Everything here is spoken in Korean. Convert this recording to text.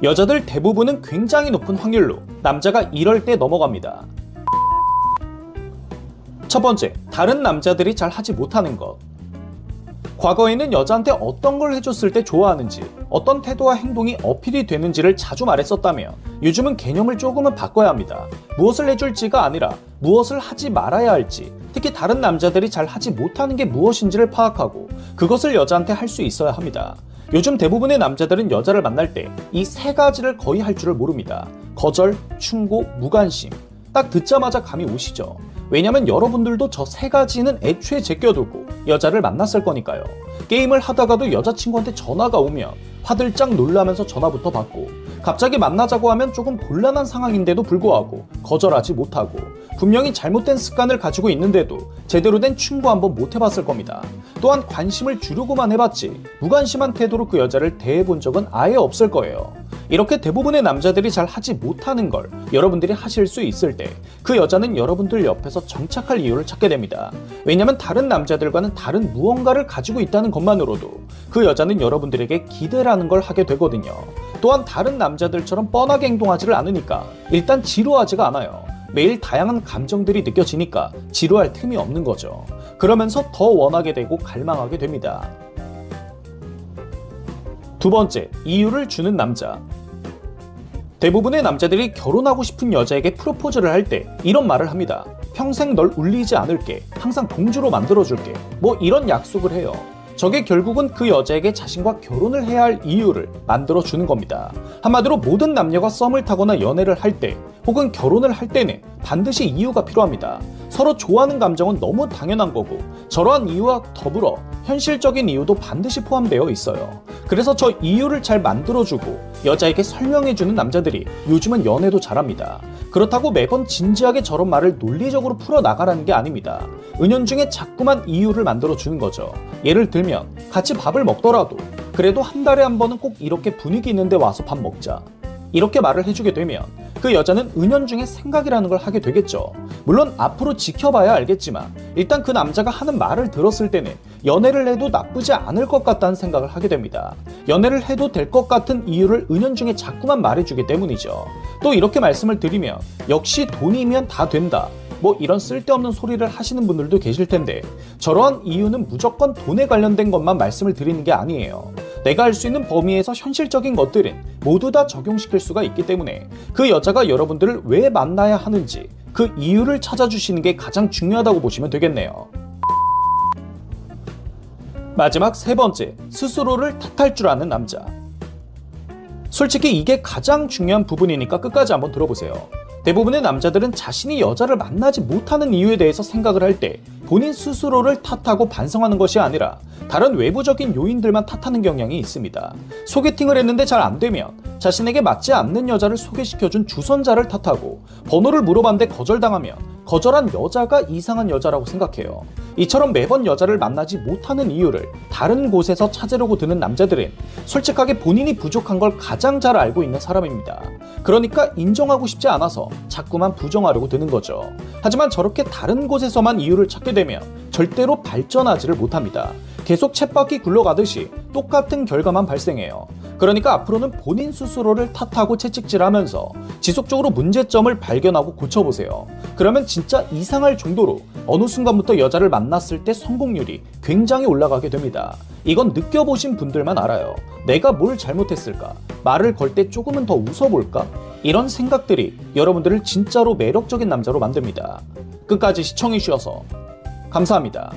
여자들 대부분은 굉장히 높은 확률로 남자가 이럴 때 넘어갑니다. 첫 번째, 다른 남자들이 잘 하지 못하는 것. 과거에는 여자한테 어떤 걸 해줬을 때 좋아하는지, 어떤 태도와 행동이 어필이 되는지를 자주 말했었다며 요즘은 개념을 조금은 바꿔야 합니다. 무엇을 해줄지가 아니라 무엇을 하지 말아야 할지, 특히 다른 남자들이 잘 하지 못하는 게 무엇인지를 파악하고 그것을 여자한테 할 수 있어야 합니다. 요즘 대부분의 남자들은 여자를 만날 때 이 세 가지를 거의 할 줄을 모릅니다. 거절, 충고, 무관심. 딱 듣자마자 감이 오시죠? 왜냐면 여러분들도 저 세 가지는 애초에 제껴두고 여자를 만났을 거니까요. 게임을 하다가도 여자친구한테 전화가 오면 화들짝 놀라면서 전화부터 받고, 갑자기 만나자고 하면 조금 곤란한 상황인데도 불구하고 거절하지 못하고, 분명히 잘못된 습관을 가지고 있는데도 제대로 된 충고 한번 못 해봤을 겁니다. 또한 관심을 주려고만 해봤지 무관심한 태도로 그 여자를 대해본 적은 아예 없을 거예요. 이렇게 대부분의 남자들이 잘 하지 못하는 걸 여러분들이 하실 수 있을 때 그 여자는 여러분들 옆에서 정착할 이유를 찾게 됩니다. 왜냐면 다른 남자들과는 다른 무언가를 가지고 있다는 것만으로도 그 여자는 여러분들에게 기대라는 걸 하게 되거든요. 또한 다른 남자들처럼 뻔하게 행동하지를 않으니까 일단 지루하지가 않아요. 매일 다양한 감정들이 느껴지니까 지루할 틈이 없는 거죠. 그러면서 더 원하게 되고 갈망하게 됩니다. 두 번째, 이유를 주는 남자. 대부분의 남자들이 결혼하고 싶은 여자에게 프로포즈를 할 때 이런 말을 합니다. 평생 널 울리지 않을게, 항상 공주로 만들어줄게, 뭐 이런 약속을 해요. 저게 결국은 그 여자에게 자신과 결혼을 해야 할 이유를 만들어주는 겁니다. 한마디로 모든 남녀가 썸을 타거나 연애를 할 때 혹은 결혼을 할 때는 반드시 이유가 필요합니다. 서로 좋아하는 감정은 너무 당연한 거고, 저러한 이유와 더불어 현실적인 이유도 반드시 포함되어 있어요. 그래서 저 이유를 잘 만들어주고 여자에게 설명해주는 남자들이 요즘은 연애도 잘합니다. 그렇다고 매번 진지하게 저런 말을 논리적으로 풀어나가라는 게 아닙니다. 은연중에 자꾸만 이유를 만들어주는 거죠. 예를 들면 같이 밥을 먹더라도 그래도 한 달에 한 번은 꼭 이렇게 분위기 있는데 와서 밥 먹자, 이렇게 말을 해주게 되면 그 여자는 은연중에 생각이라는 걸 하게 되겠죠. 물론 앞으로 지켜봐야 알겠지만 일단 그 남자가 하는 말을 들었을 때는 연애를 해도 나쁘지 않을 것 같다는 생각을 하게 됩니다. 연애를 해도 될 것 같은 이유를 은연중에 자꾸만 말해주기 때문이죠. 또 이렇게 말씀을 드리면 역시 돈이면 다 된다, 뭐 이런 쓸데없는 소리를 하시는 분들도 계실 텐데, 저러한 이유는 무조건 돈에 관련된 것만 말씀을 드리는 게 아니에요. 내가 할 수 있는 범위에서 현실적인 것들은 모두 다 적용시킬 수가 있기 때문에 그 여자가 여러분들을 왜 만나야 하는지 그 이유를 찾아주시는 게 가장 중요하다고 보시면 되겠네요. 마지막 세 번째, 스스로를 탓할 줄 아는 남자. 솔직히 이게 가장 중요한 부분이니까 끝까지 한번 들어보세요. 대부분의 남자들은 자신이 여자를 만나지 못하는 이유에 대해서 생각을 할 때 본인 스스로를 탓하고 반성하는 것이 아니라 다른 외부적인 요인들만 탓하는 경향이 있습니다. 소개팅을 했는데 잘 안 되면 자신에게 맞지 않는 여자를 소개시켜준 주선자를 탓하고, 번호를 물어봤는데 거절당하면 거절한 여자가 이상한 여자라고 생각해요. 이처럼 매번 여자를 만나지 못하는 이유를 다른 곳에서 찾으려고 드는 남자들은 솔직하게 본인이 부족한 걸 가장 잘 알고 있는 사람입니다. 그러니까 인정하고 싶지 않아서 자꾸만 부정하려고 드는 거죠. 하지만 저렇게 다른 곳에서만 이유를 찾게 되면 절대로 발전하지를 못합니다. 계속 쳇바퀴 굴러가듯이 똑같은 결과만 발생해요. 그러니까 앞으로는 본인 스스로를 탓하고 채찍질하면서 지속적으로 문제점을 발견하고 고쳐보세요. 그러면 진짜 이상할 정도로 어느 순간부터 여자를 만났을 때 성공률이 굉장히 올라가게 됩니다. 이건 느껴보신 분들만 알아요. 내가 뭘 잘못했을까? 말을 걸 때 조금은 더 웃어볼까? 이런 생각들이 여러분들을 진짜로 매력적인 남자로 만듭니다. 끝까지 시청해주셔서 감사합니다.